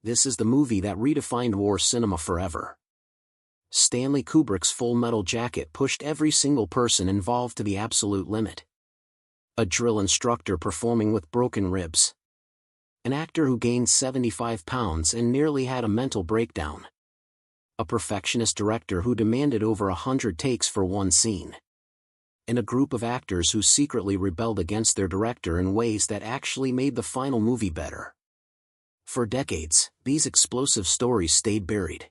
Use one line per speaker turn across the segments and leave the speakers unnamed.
This is the movie that redefined war cinema forever. Stanley Kubrick's Full Metal Jacket pushed every single person involved to the absolute limit. A drill instructor performing with broken ribs. An actor who gained 75 pounds and nearly had a mental breakdown. A perfectionist director who demanded over 100 takes for one scene. And a group of actors who secretly rebelled against their director in ways that actually made the final movie better. For decades, these explosive stories stayed buried.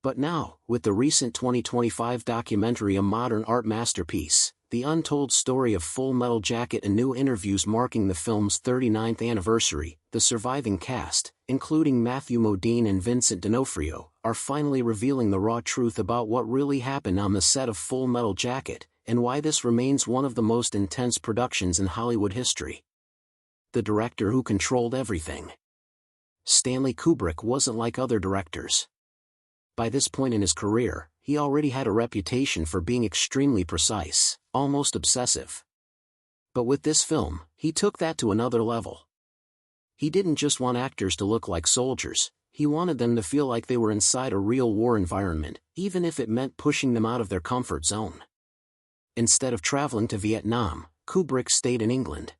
But now, with the recent 2025 documentary A Modern Art Masterpiece, The Untold Story of Full Metal Jacket and new interviews marking the film's 39th anniversary, the surviving cast, including Matthew Modine and Vincent D'Onofrio, are finally revealing the raw truth about what really happened on the set of Full Metal Jacket, and why this remains one of the most intense productions in Hollywood history. The director who controlled everything. Stanley Kubrick wasn't like other directors. By this point in his career, he already had a reputation for being extremely precise, almost obsessive. But with this film, he took that to another level. He didn't just want actors to look like soldiers, he wanted them to feel like they were inside a real war environment, even if it meant pushing them out of their comfort zone. Instead of traveling to Vietnam, Kubrick stayed in England.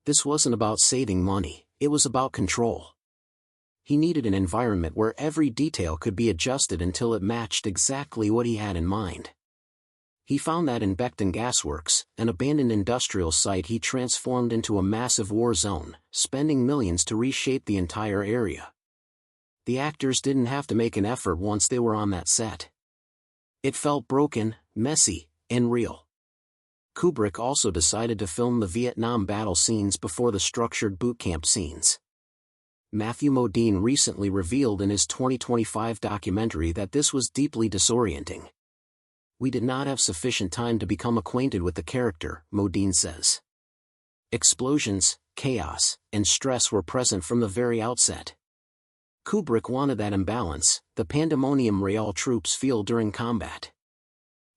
This wasn't about saving money, it was about control. He needed an environment where every detail could be adjusted until it matched exactly what he had in mind. He found that in Beckton Gasworks, an abandoned industrial site he transformed into a massive war zone, spending millions to reshape the entire area. The actors didn't have to make an effort once they were on that set. It felt broken, messy, and real. Kubrick also decided to film the Vietnam battle scenes before the structured boot camp scenes. Matthew Modine recently revealed in his 2025 documentary that this was deeply disorienting. "We did not have sufficient time to become acquainted with the character," Modine says. Explosions, chaos, and stress were present from the very outset. Kubrick wanted that imbalance, the pandemonium real troops feel during combat.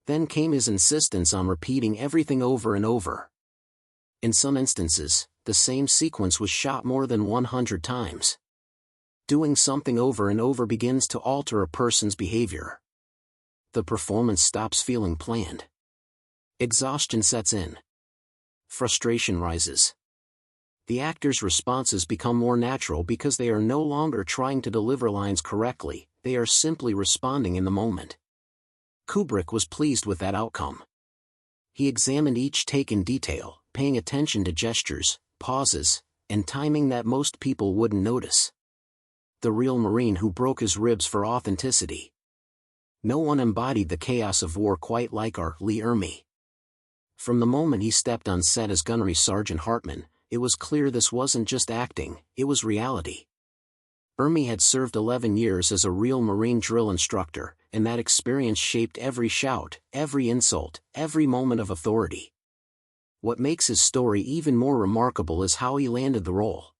Then came his insistence on repeating everything over and over. In some instances, the same sequence was shot more than 100 times. Doing something over and over begins to alter a person's behavior. The performance stops feeling planned. Exhaustion sets in. Frustration rises. The actors' responses become more natural because they are no longer trying to deliver lines correctly, they are simply responding in the moment. Kubrick was pleased with that outcome. He examined each take in detail, paying attention to gestures, pauses, and timing that most people wouldn't notice. The real Marine who broke his ribs for authenticity. No one embodied the chaos of war quite like our Lee Ermey. From the moment he stepped on set as Gunnery Sergeant Hartman, it was clear this wasn't just acting, it was reality. Ermey had served 11 years as a real Marine drill instructor, and that experience shaped every shout, every insult, every moment of authority. What makes his story even more remarkable is how he landed the role.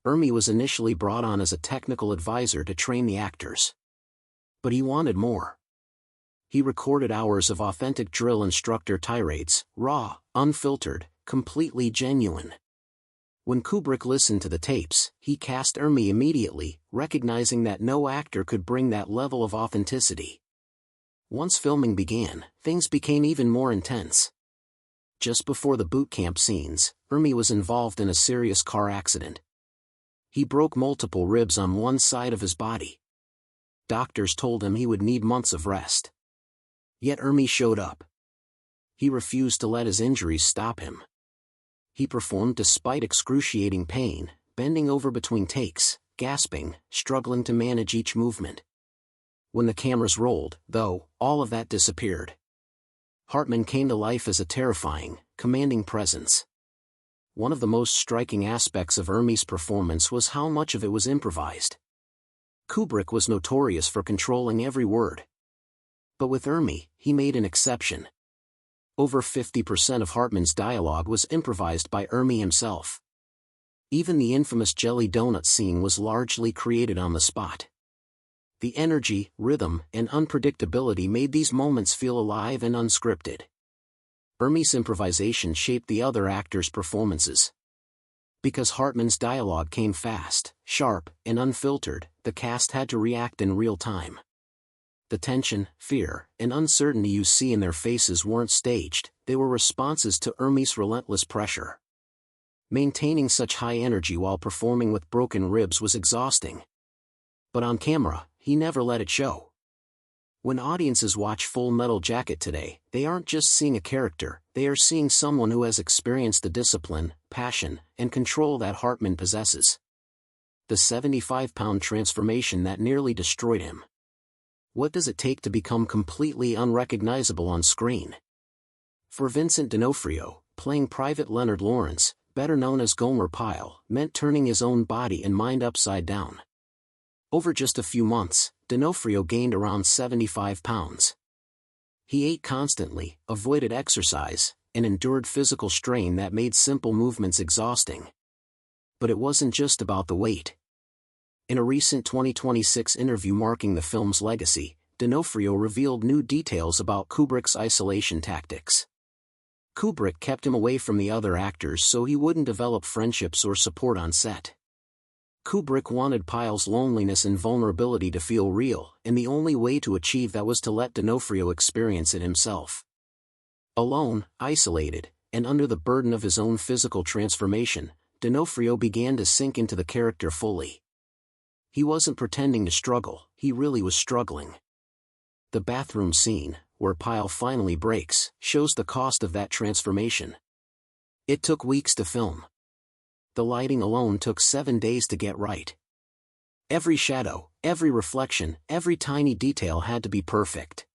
Ermey was initially brought on as a technical advisor to train the actors. But he wanted more. He recorded hours of authentic drill instructor tirades, raw, unfiltered, completely genuine. When Kubrick listened to the tapes, he cast Ermey immediately, recognizing that no actor could bring that level of authenticity. Once filming began, things became even more intense. Just before the boot camp scenes, Ermey was involved in a serious car accident. He broke multiple ribs on one side of his body. Doctors told him he would need months of rest. Yet Ermey showed up. He refused to let his injuries stop him. He performed despite excruciating pain, bending over between takes, gasping, struggling to manage each movement. When the cameras rolled, though, all of that disappeared. Hartman came to life as a terrifying, commanding presence. One of the most striking aspects of Ermey's performance was how much of it was improvised. Kubrick was notorious for controlling every word. But with Ermey, he made an exception. Over 50% of Hartman's dialogue was improvised by Ermey himself. Even the infamous jelly donut scene was largely created on the spot. The energy, rhythm, and unpredictability made these moments feel alive and unscripted. Ermey's improvisation shaped the other actors' performances. Because Hartman's dialogue came fast, sharp, and unfiltered, the cast had to react in real time. The tension, fear, and uncertainty you see in their faces weren't staged, they were responses to Hermes' relentless pressure. Maintaining such high energy while performing with broken ribs was exhausting. But on camera, he never let it show. When audiences watch Full Metal Jacket today, they aren't just seeing a character, they are seeing someone who has experienced the discipline, passion, and control that Hartman possesses. The 75-pound transformation that nearly destroyed him. What does it take to become completely unrecognizable on screen? For Vincent D'Onofrio, playing Private Leonard Lawrence, better known as Gomer Pyle, meant turning his own body and mind upside down. Over just a few months, D'Onofrio gained around 75 pounds. He ate constantly, avoided exercise, and endured physical strain that made simple movements exhausting. But it wasn't just about the weight. In a recent 2026 interview marking the film's legacy, D'Onofrio revealed new details about Kubrick's isolation tactics. Kubrick kept him away from the other actors so he wouldn't develop friendships or support on set. Kubrick wanted Pyle's loneliness and vulnerability to feel real, and the only way to achieve that was to let D'Onofrio experience it himself. Alone, isolated, and under the burden of his own physical transformation, D'Onofrio began to sink into the character fully. He wasn't pretending to struggle, he really was struggling. The bathroom scene, where Pyle finally breaks, shows the cost of that transformation. It took weeks to film. The lighting alone took 7 days to get right. Every shadow, every reflection, every tiny detail had to be perfect.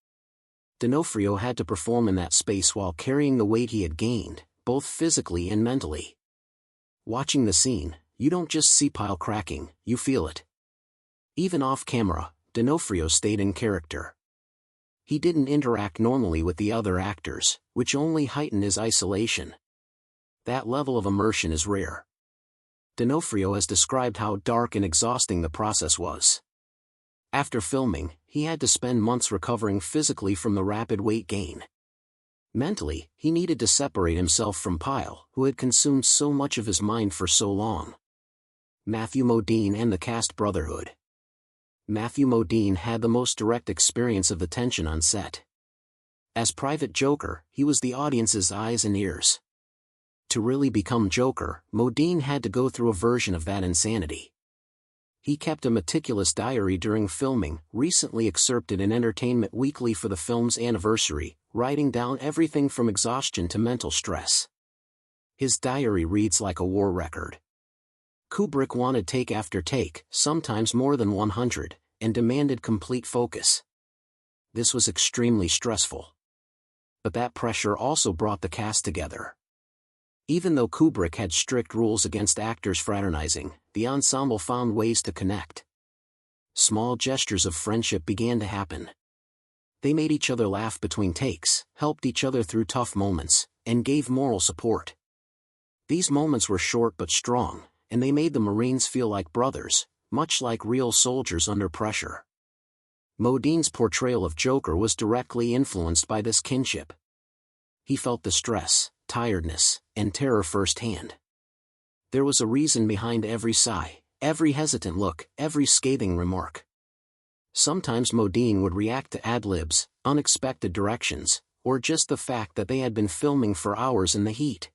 D'Onofrio had to perform in that space while carrying the weight he had gained, both physically and mentally. Watching the scene, you don't just see Pyle cracking, you feel it. Even off camera, D'Onofrio stayed in character. He didn't interact normally with the other actors, which only heightened his isolation. That level of immersion is rare. D'Onofrio has described how dark and exhausting the process was. After filming, he had to spend months recovering physically from the rapid weight gain. Mentally, he needed to separate himself from Pyle, who had consumed so much of his mind for so long. Matthew Modine and the cast brotherhood. Matthew Modine had the most direct experience of the tension on set. As Private Joker, he was the audience's eyes and ears. To really become Joker, Modine had to go through a version of that insanity. He kept a meticulous diary during filming, recently excerpted in Entertainment Weekly for the film's anniversary, writing down everything from exhaustion to mental stress. His diary reads like a war record. Kubrick wanted take after take, sometimes more than 100, and demanded complete focus. This was extremely stressful. But that pressure also brought the cast together. Even though Kubrick had strict rules against actors fraternizing, the ensemble found ways to connect. Small gestures of friendship began to happen. They made each other laugh between takes, helped each other through tough moments, and gave moral support. These moments were short but strong, and they made the Marines feel like brothers, much like real soldiers under pressure. Modine's portrayal of Joker was directly influenced by this kinship. He felt the stress, tiredness, and terror firsthand. There was a reason behind every sigh, every hesitant look, every scathing remark. Sometimes Modine would react to ad-libs, unexpected directions, or just the fact that they had been filming for hours in the heat.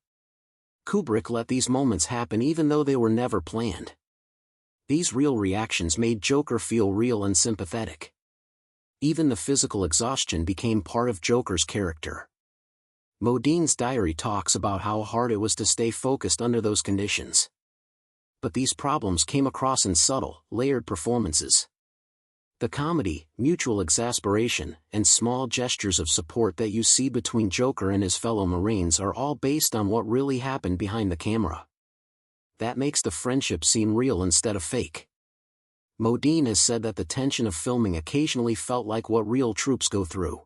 Kubrick let these moments happen even though they were never planned. These real reactions made Joker feel real and sympathetic. Even the physical exhaustion became part of Joker's character. Modine's diary talks about how hard it was to stay focused under those conditions. But these problems came across in subtle, layered performances. The comedy, mutual exasperation, and small gestures of support that you see between Joker and his fellow Marines are all based on what really happened behind the camera. That makes the friendship seem real instead of fake. Modine has said that the tension of filming occasionally felt like what real troops go through.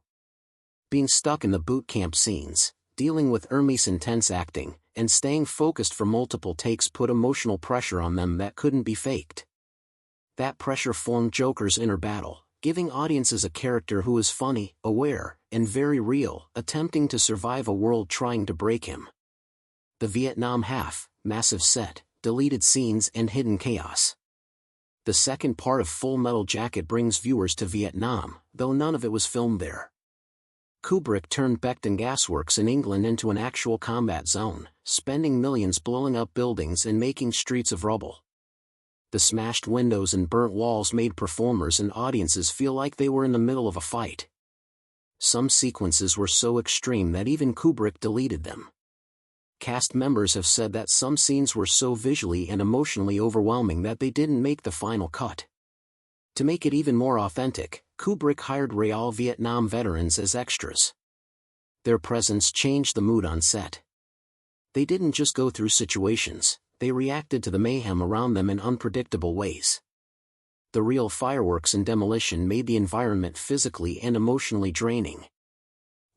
Being stuck in the boot camp scenes, dealing with Hermes' intense acting, and staying focused for multiple takes put emotional pressure on them that couldn't be faked. That pressure formed Joker's inner battle, giving audiences a character who is funny, aware, and very real, attempting to survive a world trying to break him. The Vietnam half, massive set, deleted scenes and hidden chaos. The second part of Full Metal Jacket brings viewers to Vietnam, though none of it was filmed there. Kubrick turned Beckton Gasworks in England into an actual combat zone, spending millions blowing up buildings and making streets of rubble. The smashed windows and burnt walls made performers and audiences feel like they were in the middle of a fight. Some sequences were so extreme that even Kubrick deleted them. Cast members have said that some scenes were so visually and emotionally overwhelming that they didn't make the final cut. To make it even more authentic, Kubrick hired real Vietnam veterans as extras. Their presence changed the mood on set. They didn't just go through situations, they reacted to the mayhem around them in unpredictable ways. The real fireworks and demolition made the environment physically and emotionally draining.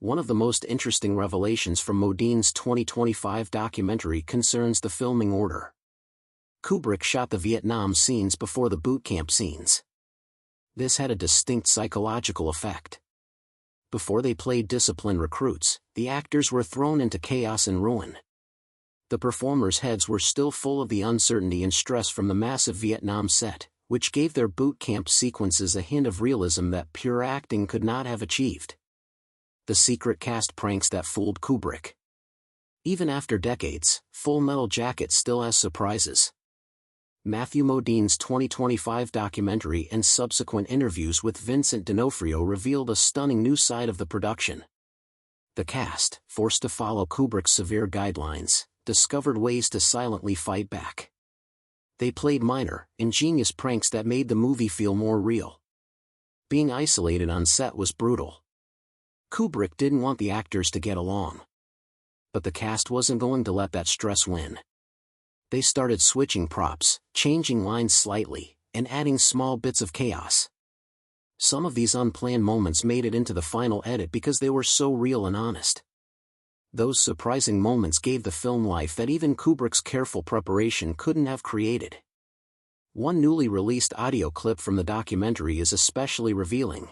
One of the most interesting revelations from Modine's 2025 documentary concerns the filming order. Kubrick shot the Vietnam scenes before the boot camp scenes. This had a distinct psychological effect. Before they played disciplined recruits, the actors were thrown into chaos and ruin. The performers' heads were still full of the uncertainty and stress from the massive Vietnam set, which gave their boot camp sequences a hint of realism that pure acting could not have achieved. The secret cast pranks that fooled Kubrick. Even after decades, Full Metal Jacket still has surprises. Matthew Modine's 2025 documentary and subsequent interviews with Vincent D'Onofrio revealed a stunning new side of the production. The cast, forced to follow Kubrick's severe guidelines, discovered ways to silently fight back. They played minor, ingenious pranks that made the movie feel more real. Being isolated on set was brutal. Kubrick didn't want the actors to get along. But the cast wasn't going to let that stress win. They started switching props, changing lines slightly, and adding small bits of chaos. Some of these unplanned moments made it into the final edit because they were so real and honest. Those surprising moments gave the film life that even Kubrick's careful preparation couldn't have created. One newly released audio clip from the documentary is especially revealing.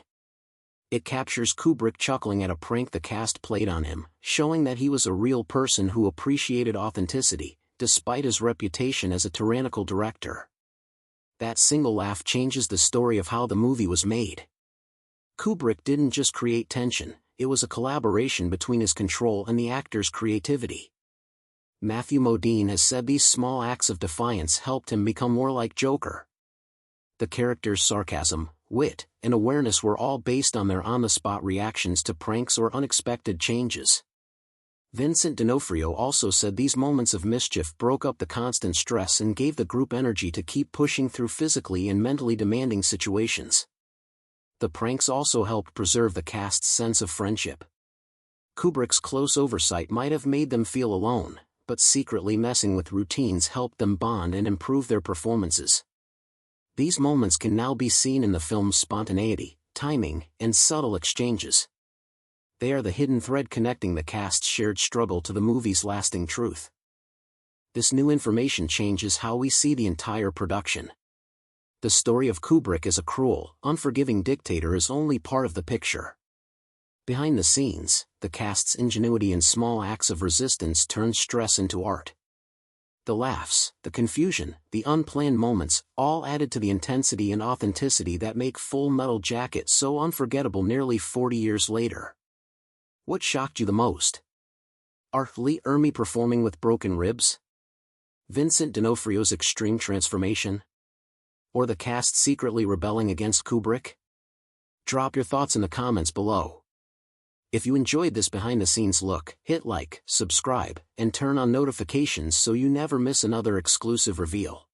It captures Kubrick chuckling at a prank the cast played on him, showing that he was a real person who appreciated authenticity, despite his reputation as a tyrannical director. That single laugh changes the story of how the movie was made. Kubrick didn't just create tension, it was a collaboration between his control and the actor's creativity. Matthew Modine has said these small acts of defiance helped him become more like Joker. The character's sarcasm, wit, and awareness were all based on their on-the-spot reactions to pranks or unexpected changes. Vincent D'Onofrio also said these moments of mischief broke up the constant stress and gave the group energy to keep pushing through physically and mentally demanding situations. The pranks also helped preserve the cast's sense of friendship. Kubrick's close oversight might have made them feel alone, but secretly messing with routines helped them bond and improve their performances. These moments can now be seen in the film's spontaneity, timing, and subtle exchanges. They are the hidden thread connecting the cast's shared struggle to the movie's lasting truth. This new information changes how we see the entire production. The story of Kubrick as a cruel, unforgiving dictator is only part of the picture. Behind the scenes, the cast's ingenuity and small acts of resistance turn stress into art. The laughs, the confusion, the unplanned moments, all added to the intensity and authenticity that make Full Metal Jacket so unforgettable nearly 40 years later. What shocked you the most? Are Lee Ermey performing with broken ribs? Vincent D'Onofrio's extreme transformation? Or the cast secretly rebelling against Kubrick? Drop your thoughts in the comments below. If you enjoyed this behind-the-scenes look, hit like, subscribe, and turn on notifications so you never miss another exclusive reveal.